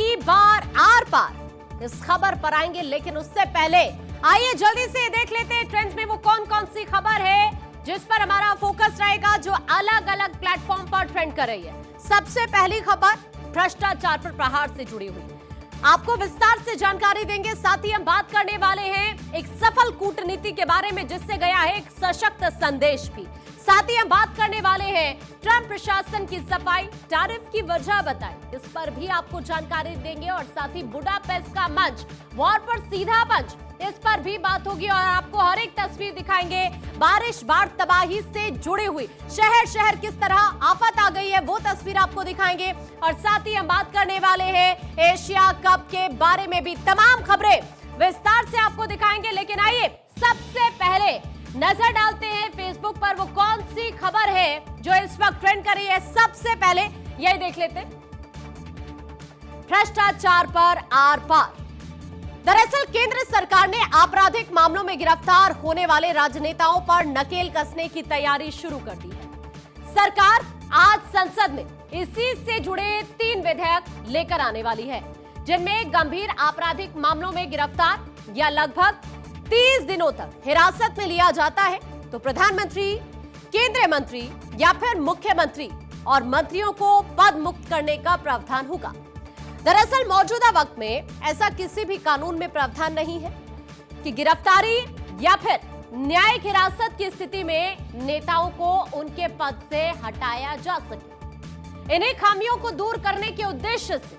की बार आर पार इस खबर पर आएंगे, लेकिन उससे पहले आइए जल्दी से देख लेते हैं ट्रेंड्स में वो कौन कौन सी खबर है जिस पर हमारा फोकस रहेगा, जो अलग अलग प्लेटफॉर्म पर ट्रेंड कर रही है। सबसे पहली खबर भ्रष्टाचार पर प्रहार से जुड़ी हुई, आपको विस्तार से जानकारी देंगे। साथ ही हम बात करने वाले हैं एक सफल कूटनीति के बारे में जिससे गया है एक सशक्त संदेश भी। साथ ही हम बात करने वाले हैं ट्रंप प्रशासन की सफाई, टैरिफ की वजह बताई, इस पर भी आपको जानकारी देंगे। और साथ ही बुडापेस्ट का मंच, वॉर पर सीधा पंच, इस पर भी बात होगी और आपको हर एक तस्वीर दिखाएंगे। बारिश बाढ़ तबाही से जुड़ी हुई शहर शहर किस तरह आफत आ गई है वो तस्वीर आपको दिखाएंगे। और साथ ही हम बात करने वाले हैं एशिया कप के बारे में भी, तमाम खबरें विस्तार से आपको दिखाएंगे। लेकिन आइए सबसे पहले नजर डालते हैं फेसबुक पर वो कौन सी खबर है जो इस वक्त ट्रेंड कर रही है। सबसे पहले यही देख लेते हैं, भ्रष्टाचार पर आर पार। दरअसल केंद्र सरकार ने आपराधिक मामलों में गिरफ्तार होने वाले राजनेताओं पर नकेल कसने की तैयारी शुरू कर दी है। सरकार आज संसद में इसी से जुड़े 3 विधेयक लेकर आने वाली है, जिनमें गंभीर आपराधिक मामलों में गिरफ्तार या लगभग 30 दिनों तक हिरासत में लिया जाता है तो प्रधानमंत्री, केंद्रीय मंत्री या फिर मुख्यमंत्री और मंत्रियों को पद मुक्त करने का प्रावधान होगा। दरअसल मौजूदा वक्त में ऐसा किसी भी कानून में प्रावधान नहीं है कि गिरफ्तारी या फिर न्यायिक हिरासत की स्थिति में नेताओं को उनके पद से हटाया जा सके। इन्हीं खामियों को दूर करने के उद्देश्य से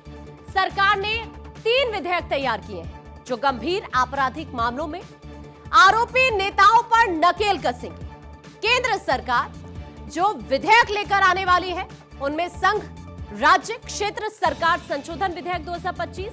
सरकार ने 3 विधेयक तैयार किए हैं जो गंभीर आपराधिक मामलों में आरोपी नेताओं पर नकेल कसेंगे। केंद्र सरकार जो विधेयक लेकर आने वाली है उनमें संघ राज्य क्षेत्र सरकार संशोधन विधेयक 2025,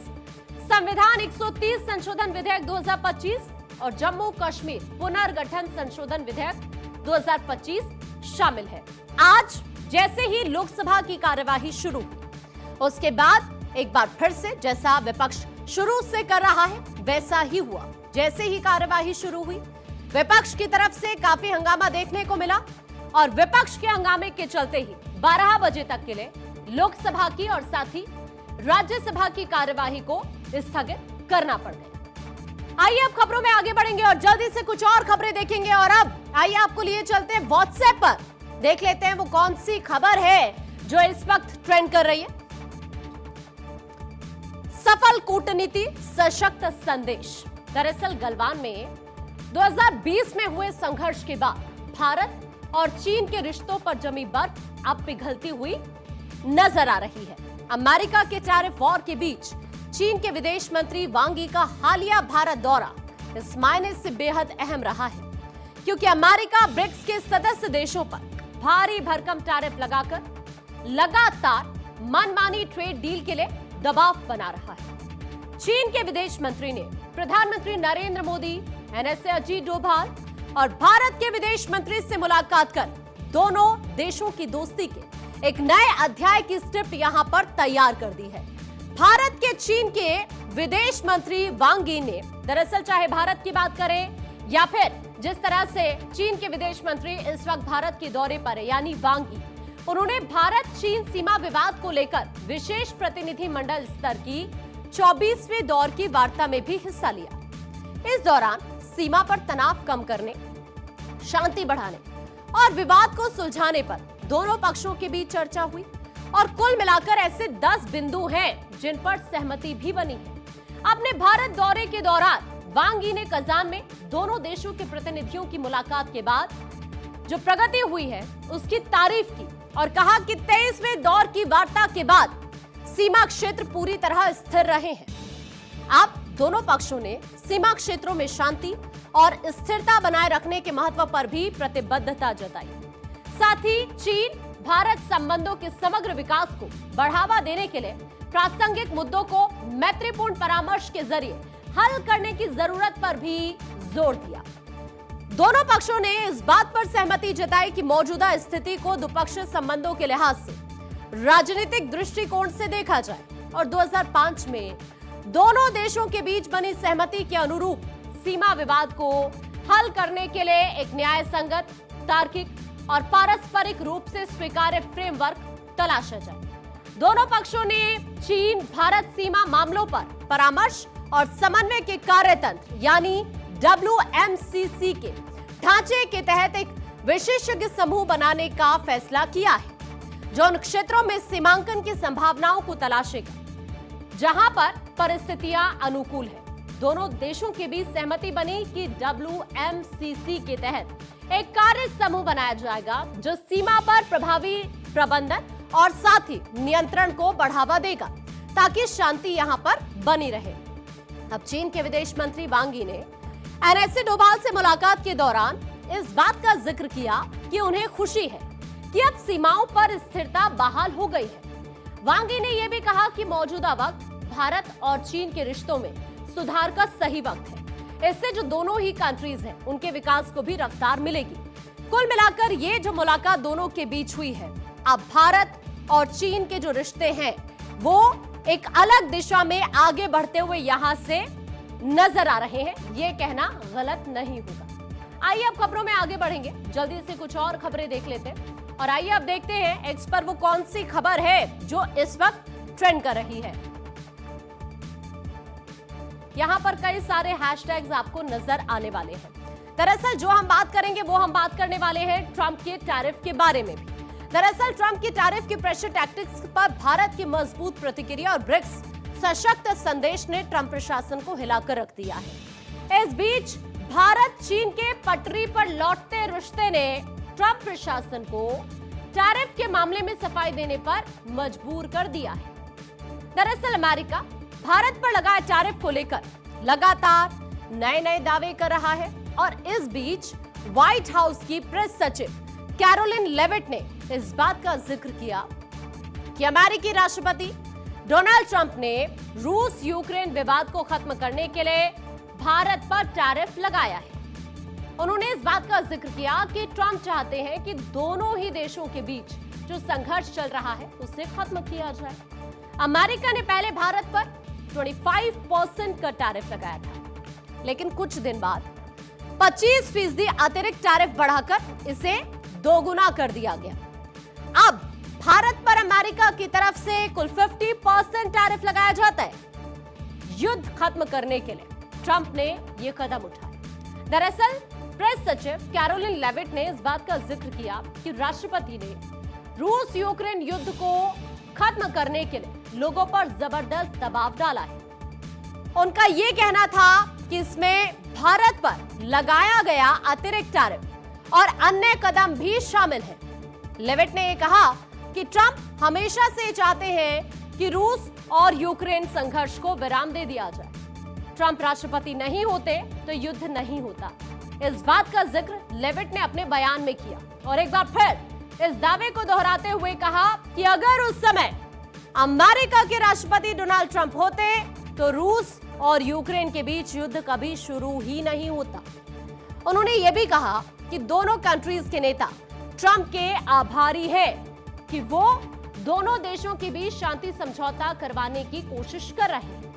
संविधान 130 संशोधन विधेयक 2025 और जम्मू कश्मीर पुनर्गठन संशोधन विधेयक 2025 शामिल है। आज जैसे ही लोकसभा की कार्यवाही शुरू हुई, उसके बाद एक बार फिर से जैसा विपक्ष शुरू से कर रहा है वैसा ही हुआ। जैसे ही कार्यवाही शुरू हुई, विपक्ष की तरफ से काफी हंगामा देखने को मिला और विपक्ष के हंगामे के चलते ही 12 बजे तक के लिए लोकसभा की और साथ ही राज्यसभा की कार्यवाही को स्थगित करना पड़ गया। आइए अब खबरों में आगे बढ़ेंगे और जल्दी से कुछ और खबरें देखेंगे। और अब आइए आपको लिए चलते हैं व्हाट्सएप पर, देख लेते हैं वो कौन सी खबर है जो इस वक्त ट्रेंड कर रही है। सफल कूटनीति, सशक्त संदेश। दरअसल गलवान में 2020 में हुए संघर्ष के बाद भारत और चीन के रिश्तों पर जमी बर्फ अब पिघलती हुई नजर आ रही है। अमेरिका के टैरिफ वॉर के बीच चीन के विदेश मंत्री वांग यी का हालिया भारत दौरा इस मायने से बेहद अहम रहा है क्योंकि अमेरिका ब्रिक्स के सदस्य देशों पर भारी भरकम टैरिफ लगाकर लगातार मनमानी ट्रेड डील के लिए दबाव बना रहा है। चीन के विदेश मंत्री ने प्रधानमंत्री नरेंद्र मोदी, एनएसए अजीत डोभाल और भारत के विदेश मंत्री से मुलाकात कर दोनों देशों की दोस्ती के एक नए अध्याय की स्क्रिप्ट यहां पर तैयार कर दी है। भारत के चीन के विदेश मंत्री वांग यी ने दरअसल चाहे भारत की बात करें या फिर जिस तरह से चीन के विदेश मंत्री इस वक्त भारत के दौरे पर है यानी वांग यी, उन्होंने भारत चीन सीमा विवाद को लेकर विशेष प्रतिनिधि मंडल स्तर की 24वें दौर की वार्ता में भी हिस्सा लिया। इस दौरान सीमा पर तनाव कम करने, शांति बढ़ाने और विवाद को सुलझाने पर दोनों पक्षों के बीच चर्चा हुई और कुल मिलाकर ऐसे 10 बिंदु हैं जिन पर सहमति भी बनी है। अपने भारत दौरे के दौरान वांग यी ने कजान में दोनों देशों के प्रतिनिधियों की मुलाकात के बाद जो प्रगति हुई है उसकी तारीफ की और कहा कि 23वें दौर की वार्ता के बाद सीमा क्षेत्र पूरी तरह स्थिर रहे हैं। अब दोनों पक्षों ने सीमा क्षेत्रों में शांति और स्थिरता बनाए रखने के महत्व पर भी प्रतिबद्धता जताई। साथ ही चीन भारत संबंधों के समग्र विकास को बढ़ावा देने के लिए प्रासंगिक मुद्दों को मैत्रीपूर्ण परामर्श के जरिए हल करने की जरूरत पर भी जोर दिया। दोनों पक्षों ने इस बात पर सहमति जताई कि मौजूदा स्थिति को द्विपक्षीय संबंधों के लिहाज से राजनीतिक दृष्टिकोण से देखा जाए और 2005 में दोनों देशों के बीच बनी सहमति के अनुरूप सीमा विवाद को हल करने के लिए एक न्याय संगत, तार्किक और पारस्परिक रूप से स्वीकार्य फ्रेमवर्क तलाशा जाए। दोनों पक्षों ने चीन भारत सीमा मामलों पर परामर्श और समन्वय के कार्यतंत्र यानी WMCC के ढांचे के तहत एक विशेषज्ञ समूह बनाने का फैसला किया है, जो उन क्षेत्रों में सीमांकन की संभावनाओं को तलाशेगा जहां पर परिस्थितियां अनुकूल है। दोनों देशों के बीच सहमति बनी कि WMCC के तहत एक कार्य समूह बनाया जाएगा जो सीमा पर प्रभावी प्रबंधन और साथ ही नियंत्रण को बढ़ावा देगा ताकि शांति यहां पर बनी रहे। अब चीन के विदेश मंत्री वांग यी ने NSA डोभाल से मुलाकात के दौरान इस बात का जिक्र किया कि उन्हें खुशी है कि अब सीमाओं पर स्थिरता बहाल हो गई है। वांग यी ने यह भी कहा कि मौजूदा वक्त भारत और चीन के रिश्तों में सुधार का सही वक्त है। इससे जो दोनों ही कंट्रीज हैं, उनके विकास को भी रफ्तार मिलेगी। कुल मिलाकर ये जो मुलाकात दोनों के बीच हुई है, अब भारत और चीन के जो रिश्ते हैं वो एक अलग दिशा में आगे बढ़ते हुए यहां से नजर आ रहे हैं। ये कहना गलत नहीं होगा। आइए अब खबरों में आगे बढ़ेंगे, जल्दी से कुछ और खबरें देख लेते हैं और आइए अब देखते हैं एक्स पर वो कौन सी खबर है जो इस वक्त ट्रेंड कर रही है। यहां पर कई सारे हैशटैग्स आपको नजर आने वाले हैं। दरअसल जो हम बात करेंगे वो हम बात करने वाले हैं ट्रंप के टैरिफ के बारे में भी। दरअसल ट्रंप की टैरिफ की प्रेशर टैक्टिक्स पर भारत की मजबूत प्रतिक्रिया और ब्रिक्स सशक्त संदेश ने ट्रंप प्रशासन को हिलाकर रख दिया है। इस बीच भारत चीन के पटरी पर लौटते रिश्ते ने ट्रंप प्रशासन को टैरिफ के मामले में सफाई देने पर मजबूर कर दिया है। दरअसल अमेरिका भारत पर लगाए टैरिफ को लेकर लगातार नए दावे कर रहा है और इस बीच व्हाइट हाउस की प्रेस सचिव कैरोलिन लेविट ने इस बात का जिक्र किया कि अमेरिकी राष्ट्रपति डोनाल्ड ट्रंप ने रूस यूक्रेन विवाद को खत्म करने के लिए भारत पर टैरिफ लगाया है। उन्होंने इस बात का जिक्र किया कि ट्रंप चाहते हैं कि दोनों ही देशों के बीच जो संघर्ष चल रहा है उसे खत्म किया जाए। अमेरिका ने पहले भारत पर 25% का टैरिफ लगाया था, लेकिन कुछ दिन बाद 25% अतिरिक्त टैरिफ बढ़ाकर इसे दोगुना कर दिया गया। अब भारत पर अमेरिका की तरफ से कुल 50% टैरिफ लगाया जाता है। युद्ध खत्म करने के लिए ट्रंप ने यह कदम उठाया। दरअसल प्रेस सचिव कैरोलिन लेविट ने इस बात का जिक्र किया कि राष्ट्रपति ने रूस यूक्रेन युद्ध को खत्म करने के लिए लोगों पर जबरदस्त दबाव डाला है। उनका यह कहना था कि इसमें भारत पर लगाया गया अतिरिक्त टैरिफ और अन्य कदम भी शामिल हैं। लेविट ने यह कहा कि ट्रंप हमेशा से चाहते हैं कि रूस और यूक्रेन संघर्ष को विराम दे दिया जाए। ट्रंप राष्ट्रपति नहीं होते तो युद्ध नहीं होता। इस बात का जिक्र लेविट ने अपने बयान में किया और एक बार फिर इस दावे को दोहराते हुए कहा कि अगर उस समय अमेरिका के राष्ट्रपति डोनाल्ड ट्रंप होते तो रूस और यूक्रेन के बीच युद्ध कभी शुरू ही नहीं होता। उन्होंने यह भी कहा कि दोनों कंट्रीज के नेता ट्रंप के आभारी हैं कि वो दोनों देशों के बीच शांति समझौता करवाने की कोशिश कर रहे हैं,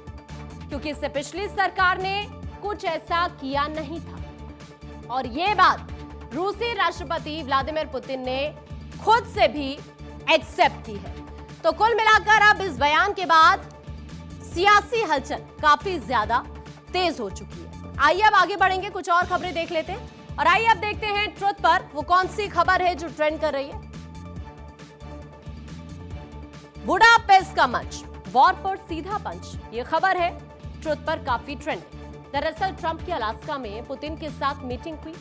क्योंकि इससे पिछली सरकार ने कुछ ऐसा किया नहीं था। और ये बात रूसी राष्ट्रपति व्लादिमीर पुतिन ने खुद से भी एक्सेप्ट की है। तो कुल मिलाकर अब इस बयान के बाद सियासी हलचल काफी ज्यादा तेज हो चुकी है। आइए अब आगे बढ़ेंगे, कुछ और खबरें देख लेते हैं और आइए अब देखते हैं ट्रुथ पर वो कौन सी खबर है जो ट्रेंड कर रही है। बुडापेस्ट का मंच, वॉर पर सीधा पंच, ये खबर है ट्रुथ पर काफी ट्रेंड। दरअसल ट्रंप की अलास्का में पुतिन के साथ मीटिंग हुई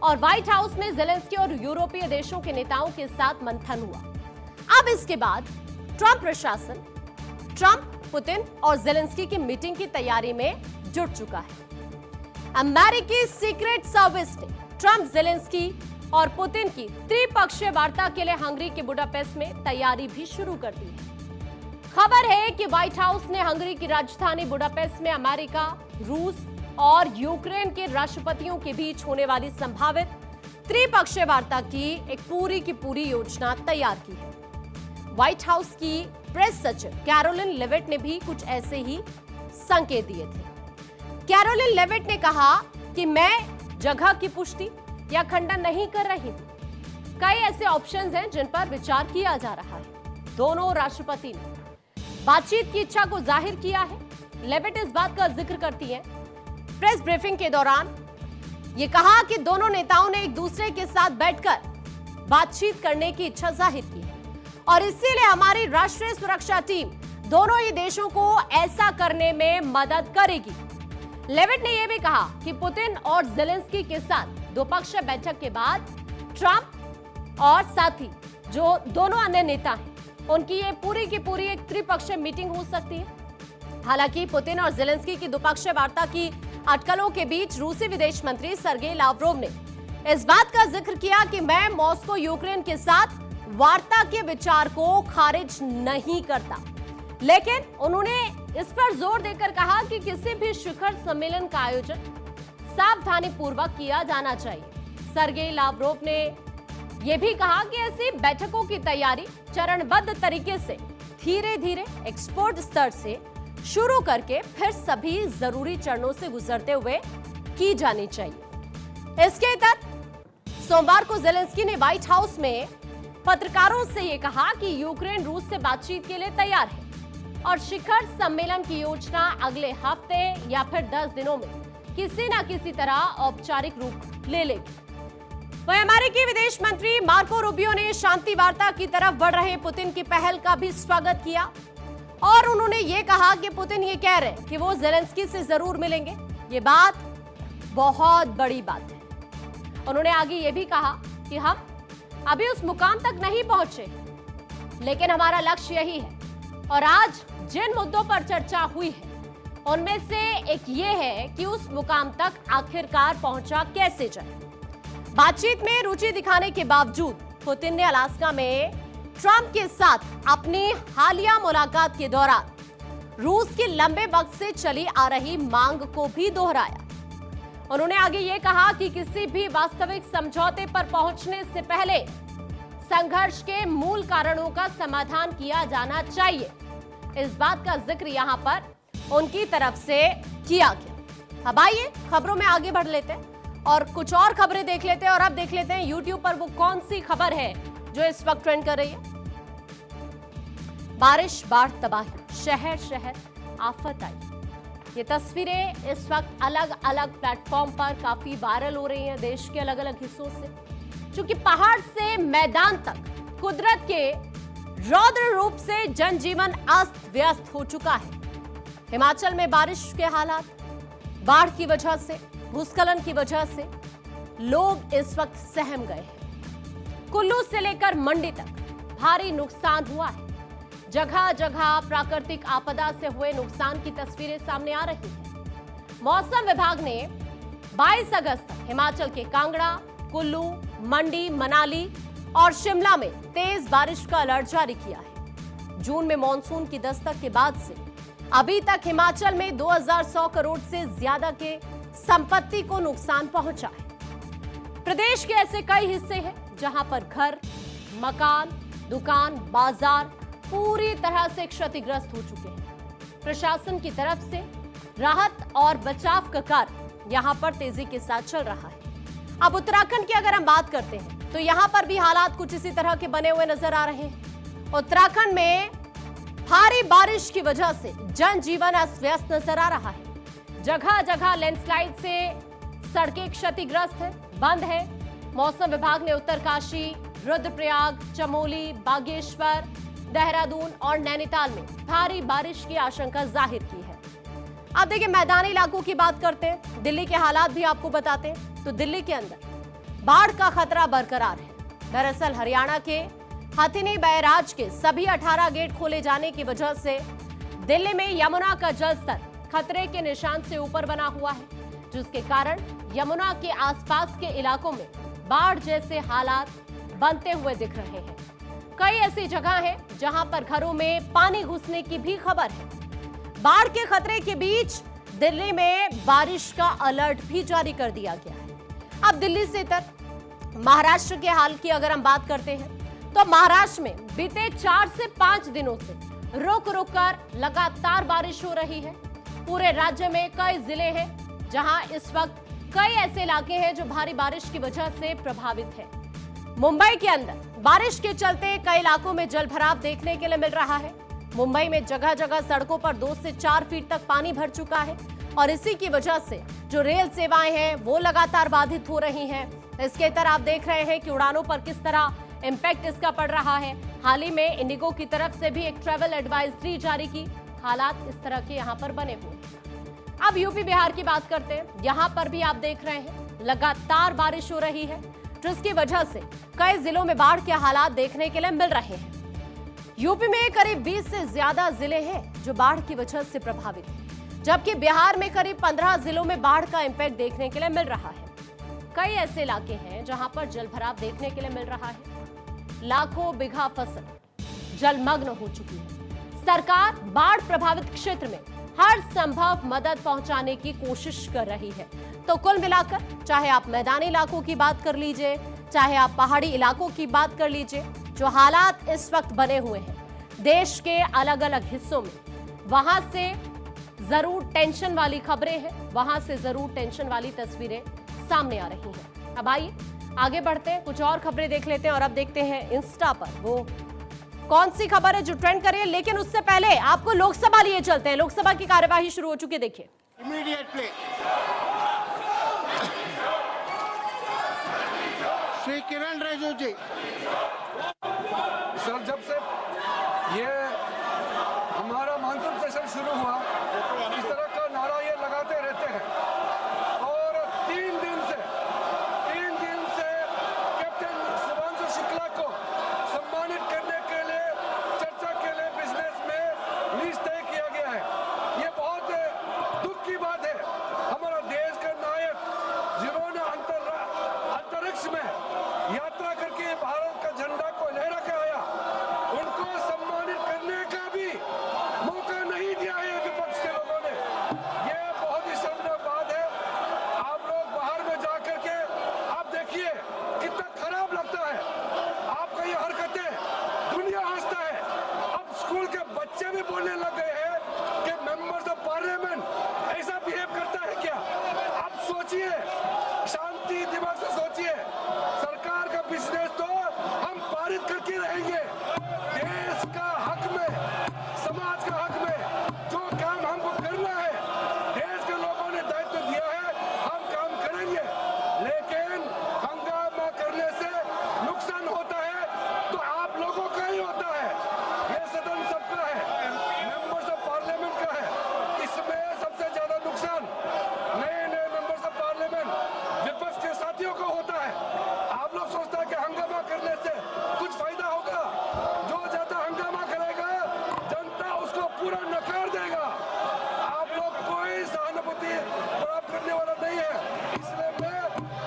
और व्हाइट हाउस में ज़ेलेंस्की और यूरोपीय देशों के नेताओं के साथ मंथन हुआ। अब इसके बाद ट्रंप प्रशासन ट्रंप, पुतिन और ज़ेलेंस्की की मीटिंग की तैयारी में जुट चुका है। अमेरिकी सीक्रेट सर्विस ने ट्रंप, ज़ेलेंस्की और पुतिन की त्रिपक्षीय वार्ता के लिए हंगरी के बुडापेस्ट में तैयारी भी शुरू कर दी है। खबर है कि व्हाइट हाउस ने हंगरी की राजधानी बुडापेस्ट में अमेरिका, रूस और यूक्रेन के राष्ट्रपतियों के बीच होने वाली संभावित त्रिपक्षीय वार्ता की एक पूरी योजना तैयार की है। व्हाइट हाउस की प्रेस सचिव कैरोलिन लेविट ने भी कुछ ऐसे ही संकेत दिए थे। कैरोलिन लेविट ने कहा कि मैं जगह की पुष्टि या खंडन नहीं कर रही हूं। कई ऐसे ऑप्शंस हैं जिन पर विचार किया जा रहा है। दोनों राष्ट्रपति ने बातचीत की इच्छा को जाहिर किया है। लेविट इस बात का जिक्र करती है प्रेस ब्रीफिंग के दौरान। ये कहा कि दोनों नेताओं ने एक दूसरे के साथ बैठकर बातचीत करने की इच्छा जाहिर की है और इसीलिए हमारी राष्ट्रीय सुरक्षा टीम दोनों ही देशों को ऐसा करने में मदद करेगी। लेविट ने यह भी कहा कि पुतिन और ज़ेलेंस्की के साथ द्विपक्षीय बैठक के बाद ट्रंप और साथ ही जो दोनों अन्य नेता हैं उनकी ये पूरी की पूरी एक त्रिपक्षीय मीटिंग हो सकती है। हालांकि पुतिन और ज़ेलेंस्की की द्विपक्षीय वार्ता की अटकलों के बीच रूसी विदेश मंत्री सर्गेई लावरोव ने इस बात का जिक्र किया कि मैं मॉस्को यूक्रेन के साथ वार्ता के विचार को खारिज नहीं करता, लेकिन उन्होंने इस पर जोर देकर कहा कि किसी भी शिखर सम्मेलन का आयोजन सावधानी पूर्वक किया जाना चाहिए। सर्गेई लावरोव ने यह भी कहा कि ऐसी बैठकों की तैयारी चरणबद्ध तरीके से धीरे धीरे एक्सपर्ट स्तर से शुरू करके फिर सभी जरूरी चरणों से गुजरते हुए की जानी चाहिए। इसके तहत सोमवार को ज़ेलेंस्की ने व्हाइट हाउस में पत्रकारों से यह कहा कि यूक्रेन रूस से बातचीत के लिए तैयार है और शिखर सम्मेलन की योजना अगले हफ्ते या फिर 10 दिनों में किसी न किसी तरह औपचारिक रूप ले लेगी। वहीं अमेरिकी विदेश मंत्री मार्को रूबियो ने शांति वार्ता की तरफ बढ़ रहे पुतिन की पहल का भी स्वागत किया और उन्होंने ये कहा कि पुतिन ये कह रहे हैं कि वो ज़ेलेंस्की से जरूर मिलेंगे। ये बात बहुत बड़ी बात है। उन्होंने आगे ये भी कहा कि हम अभी उस मुकाम तक नहीं पहुंचे, लेकिन हमारा लक्ष्य यही है और आज जिन मुद्दों पर चर्चा हुई है उनमें से एक ये है कि उस मुकाम तक आखिरकार पहुंचा कैसे जाए। बातचीत में रुचि दिखाने के बावजूद पुतिन ने अलास्का में ट्रंप के साथ अपनी हालिया मुलाकात के दौरान रूस की लंबे वक्त से चली आ रही मांग को भी दोहराया। उन्होंने आगे ये कहा कि किसी भी वास्तविक समझौते पर पहुंचने से पहले संघर्ष के मूल कारणों का समाधान किया जाना चाहिए। इस बात का जिक्र यहां पर उनकी तरफ से किया गया। अब आइए खबरों में आगे बढ़ लेते हैं और कुछ और खबरें देख लेते हैं और अब देख लेते हैं यूट्यूब पर वो कौन सी खबर है जो इस वक्त ट्रेंड कर रही है। बारिश, बाढ़, तबाही, शहर शहर आफत आई। ये तस्वीरें इस वक्त अलग अलग प्लेटफॉर्म पर काफी वायरल हो रही हैं देश के अलग अलग हिस्सों से, क्योंकि पहाड़ से मैदान तक कुदरत के रौद्र रूप से जनजीवन अस्त व्यस्त हो चुका है। हिमाचल में बारिश के हालात, बाढ़ की वजह से, भूस्खलन की वजह से लोग इस वक्त सहम गए हैं। कुल्लू से लेकर मंडी तक भारी नुकसान हुआ है। जगह जगह प्राकृतिक आपदा से हुए नुकसान की तस्वीरें सामने आ रही हैं। मौसम विभाग ने 22 अगस्त तक हिमाचल के कांगड़ा, कुल्लू, मंडी, मनाली और शिमला में तेज बारिश का अलर्ट जारी किया है। जून में मॉनसून की दस्तक के बाद से अभी तक हिमाचल में 2100 करोड़ से ज्यादा के संपत्ति को नुकसान पहुंचा है। प्रदेश के ऐसे कई हिस्से हैं जहां पर घर, मकान, दुकान, बाजार पूरी तरह से क्षतिग्रस्त हो चुके हैं। प्रशासन की तरफ से राहत और बचाव का कार्य यहां पर तेजी के साथ चल रहा है। अब उत्तराखंड की अगर हम बात करते हैं तो यहां पर भी हालात कुछ इसी तरह के बने हुए नजर आ रहे हैं। उत्तराखंड में भारी बारिश की वजह से जनजीवन अस्त व्यस्त नजर आ रहा है। जगह जगह लैंडस्लाइड से सड़कें क्षतिग्रस्त है, बंद है। मौसम विभाग ने उत्तरकाशी, रुद्रप्रयाग, चमोली, बागेश्वर, देहरादून और नैनीताल में भारी बारिश की आशंका जाहिर की है। अब देखिए मैदानी इलाकों की बात करते हैं, दिल्ली के हालात भी आपको बताते हैं। तो दिल्ली के अंदर बाढ़ का खतरा बरकरार है। दरअसल हरियाणा के हथिनी बैराज के सभी 18 गेट खोले जाने की वजह से दिल्ली में यमुना का जलस्तर खतरे के निशान से ऊपर बना हुआ है, जिसके कारण यमुना के आसपास के इलाकों में बाढ़ जैसे हालात बनते हुए दिख रहे हैं। कई ऐसी जगह हैं जहां पर घरों में पानी घुसने की भी खबर है। बाढ़ के खतरे के बीच दिल्ली में बारिश का अलर्ट भी जारी कर दिया गया है। अब दिल्ली से इतर महाराष्ट्र के हाल की अगर हम बात करते हैं तो महाराष्ट्र में बीते 4 से 5 दिनों से रुक रुक कर लगातार बारिश हो रही है। पूरे राज्य में कई जिले हैं जहां इस वक्त कई ऐसे इलाके हैं जो भारी बारिश की वजह से प्रभावित है। मुंबई के अंदर बारिश के चलते कई इलाकों में जलभराव देखने के लिए मिल रहा है। मुंबई में जगह जगह सड़कों पर 2 से 4 फीट तक पानी भर चुका है और इसी की वजह से जो रेल सेवाएं हैं वो लगातार बाधित हो रही हैं। इसके तरह आप देख रहे हैं कि उड़ानों पर किस तरह इंपैक्ट इसका पड़ रहा है। हाल ही में इंडिगो की तरफ से भी एक ट्रैवल एडवाइजरी जारी की। हालात इस तरह के यहाँ पर बने हुए। अब यूपी बिहार की बात करते हैं। यहाँ पर भी आप देख रहे हैं लगातार बारिश हो रही है, जिसकी वजह से कई जिलों में बाढ़ के हालात देखने के लिए मिल रहे हैं। यूपी में करीब 20 से ज्यादा जिले हैं जो बाढ़ की वजह से प्रभावित हैं, जबकि बिहार में करीब 15 जिलों में बाढ़ का इंपैक्ट देखने के लिए मिल रहा है। कई ऐसे इलाके हैं जहां पर जलभराव देखने के लिए मिल रहा है। लाखों बीघा फसल जलमग्न हो चुकी है। सरकार बाढ़ प्रभावित क्षेत्र में हर संभव मदद पहुंचाने की कोशिश कर रही है। तो कुल मिलाकर चाहे आप मैदानी इलाकों की बात कर लीजिए, चाहे आप पहाड़ी इलाकों की बात कर लीजिए, जो हालात इस वक्त बने हुए हैं देश के अलग अलग हिस्सों में, वहां से जरूर टेंशन वाली खबरें हैं, वहां से जरूर टेंशन वाली तस्वीरें सामने आ रही हैं। अब आइए आगे बढ़ते हैं, कुछ और खबरें देख लेते हैं और अब देखते हैं इंस्टा पर वो कौन सी खबर है जो ट्रेंड कर रही है। लेकिन उससे पहले आपको लोकसभा लिए चलते हैं। लोकसभा की कार्यवाही शुरू हो चुकी है, देखिए। इमीडिएटली श्री किरण रिजिजू जी। सर, जब से ये हमारा मानसून सेशन शुरू हुआ, इस तरह का नारा ये लगाते रहते हैं और 3 दिन से कैप्टन शुभांशु शुक्ला को सम्मानित करने के लिए चर्चा के लिए बिजनेस में लिस्ट तय किया गया है। ये बहुत दुख की बात है। हमारा देश का नायक जिन्होंने अंतरिक्ष में यात्रा करके भारत का झंडा को लहरा के आया, उनको सम्मानित करने का भी मौका नहीं दिया है विपक्ष के लोगों ने। ये बहुत ही शर्मनाक बात है। आप लोग बाहर में जाकर के आप देखिए कितना खराब लगता है। आपका ये हरकतें दुनिया हंसता है। अब स्कूल के बच्चे भी बोलने लग गए हैं कि मेंबर्स ऑफ पार्लियामेंट ऐसा बिहेव करता है क्या? आप सोचिए, शांति दिमाग से सोचिए। सरकार का बिजनेस तो हम पारित करके रहेंगे। देश का हक में, समाज का हक में जो काम हमको करना है, देश के लोगों ने दायित्व दिया है, हम काम करेंगे। लेकिन हंगामा करने से नुकसान होता है तो आप लोगों का ही होता है। ये सदन सबका है, मेंबर्स ऑफ पार्लियामेंट का है। इसमें सबसे ज्यादा नुकसान नए मेंबर्स ऑफ पार्लियामेंट विपक्ष के साथियों को होता है। आप लोग सोचता है कि हंगामा करने से कुछ फायदा होगा। जो ज्यादा हंगामा करेगा जनता उसको पूरा नकार देगा। आप लोग कोई सहानुभूति प्राप्त करने वाला नहीं है। इसलिए मैं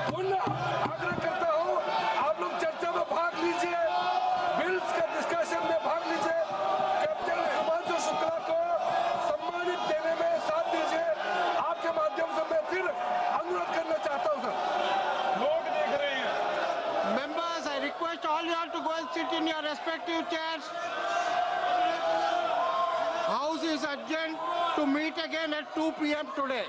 पुनः आग्रह करता हूँ, आप लोग चर्चा में भाग लीजिए, बिल्स के डिस्कशन में भाग लीजिए। कैप्टन शुभांशु शुक्ला को सम्मानित देने में साथ दीजिए। आपके माध्यम से मैं फिर अनुरोध करना चाहता हूँ सर। लोग देख रहे हैं। Members, I request all you all to go and sit in your respective chairs. House is adjourned to meet again at 2 p.m. today.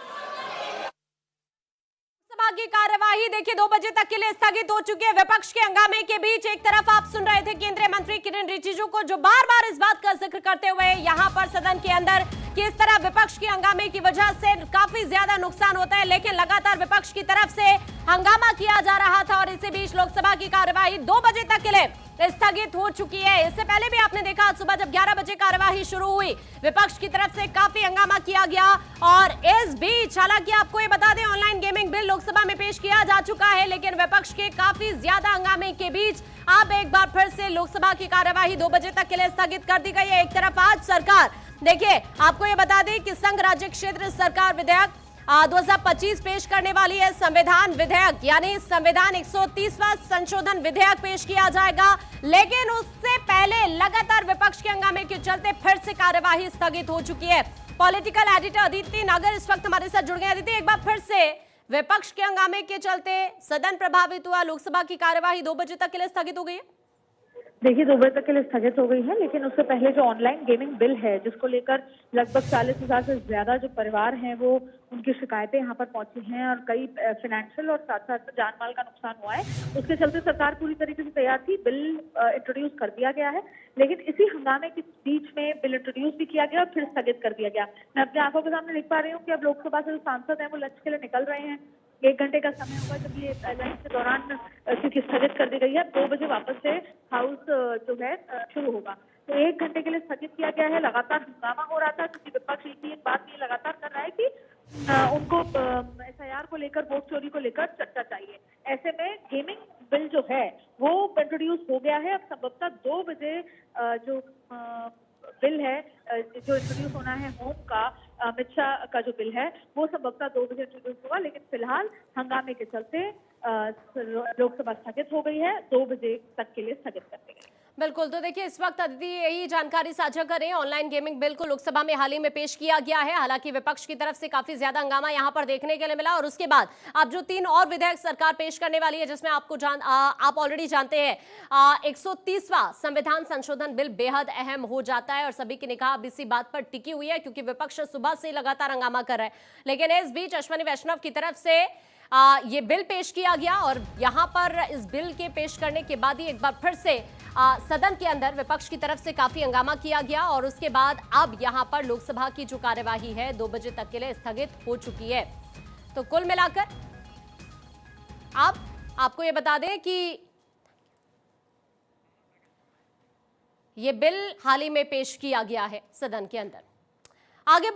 Lok Sabha की कार्यवाही देखिए 2 बजे तक के लिए स्थगित हो चुकी है। विपक्ष के हंगामे के बीच एक तरफ आप सुन रहे थे केंद्रीय मंत्री किरण रिजिजू को, जो बार बार इस बात का जिक्र करते हुए यहां पर सदन के अंदर कि इस तरह विपक्ष के हंगामे की वजह से काफी ज्यादा नुकसान होता है, लेकिन लगातार विपक्ष की तरफ से हंगामा किया जा रहा था और इसी बीच लोकसभा की कार्यवाही 2 बजे तक के लिए स्थगित हो चुकी है। इससे पहले भी आपने देखा सुबह जब 11 बजे कार्यवाही शुरू हुई, विपक्ष की तरफ से काफी हंगामा किया गया और इस बीच हालांकि आपको ये बता दें ऑनलाइन गेमिंग बिल लोकसभा में पेश किया जा चुका है, लेकिन विपक्ष के काफी ज्यादा हंगामे के बीच अब एक बार फिर से लोकसभा की कार्यवाही 2 बजे तक के लिए स्थगित कर दी गई है। एक तरफ आज सरकार, देखिए आपको ये बता दें कि संघ राज्य क्षेत्र सरकार विधेयक 2025 पेश करने वाली है। संविधान विधेयक यानी संविधान 130वां संशोधन विधेयक पेश किया जाएगा, लेकिन उससे पहले लगातार विपक्ष के हंगामे के चलते फिर से कार्यवाही स्थगित हो चुकी है। पॉलिटिकल एडिटर अदिति नागर इस वक्त हमारे साथ जुड़ गए। अदिति, एक बार फिर से विपक्ष के हंगामे के चलते सदन प्रभावित हुआ, लोकसभा की कार्यवाही 2 बजे तक के लिए स्थगित हो गई है। देखिए 2 बजे तक के लिए स्थगित हो गई है, लेकिन उससे पहले जो ऑनलाइन गेमिंग बिल है, जिसको लेकर लगभग 40,000 से ज्यादा जो परिवार हैं, वो उनकी शिकायतें यहाँ पर पहुंची हैं और कई फाइनेंशियल और साथ साथ जान माल का नुकसान हुआ है। उसके चलते सरकार पूरी तरीके से तैयार थी, बिल इंट्रोड्यूस कर दिया गया है, लेकिन इसी हंगामे के बीच में बिल इंट्रोड्यूस भी किया गया और फिर स्थगित कर दिया गया। मैं अपनी आंखों के सामने देख पा रही हूँ कि अब लोकसभा से जो सांसद हैं वो लंच के लिए निकल रहे हैं। 1 घंटे का समय होगा जब ये लंच के दौरान क्योंकि स्थगित कर दी गई है, 2 बजे वापस से हाउस जो है शुरू होगा। तो 1 घंटे के लिए स्थगित किया गया है। लगातार हंगामा हो रहा था क्योंकि विपक्ष एक बात ये लगातार कर रहा है कि उनको SIR को लेकर, वोट चोरी को लेकर चर्चा चाहिए। ऐसे में गेमिंग बिल जो है वो इंट्रोड्यूस हो गया है। अब संभवतः 2 बजे जो बिल है जो इंट्रोड्यूस होना है होम का, अमित शाह का जो बिल है वो संभवतः 2 बजे इंट्रोड्यूस होगा, लेकिन फिलहाल हंगामे के चलते लोकसभा स्थगित हो गई है, 2 बजे तक के लिए स्थगित कर दी गई। बिल्कुल, तो देखिए इस वक्त अदिति यही जानकारी साझा कर रहे हैं। ऑनलाइन गेमिंग बिल को लोकसभा में हाल ही में पेश किया गया है। हालांकि विपक्ष की तरफ से काफी ज्यादा हंगामा यहां पर देखने के लिए मिला और उसके बाद अब जो 3 और विधेयक सरकार पेश करने वाली है, जिसमें आप ऑलरेडी जानते हैं 130वां संविधान संशोधन बिल बेहद अहम हो जाता है और सभी की निगाह अब इसी बात पर टिकी हुई है क्योंकि विपक्ष सुबह से लगातार हंगामा कर रहा है। लेकिन इस बीच अश्विनी वैष्णव की तरफ से ये बिल पेश किया गया और यहां पर इस बिल के पेश करने के बाद ही एक बार फिर से सदन के अंदर विपक्ष की तरफ से काफी हंगामा किया गया और उसके बाद अब यहां पर लोकसभा की जो कार्यवाही है 2 बजे तक के लिए स्थगित हो चुकी है। तो कुल मिलाकर आपको ये बता दें कि ये बिल हाल ही में पेश किया गया है सदन के अंदर। आगे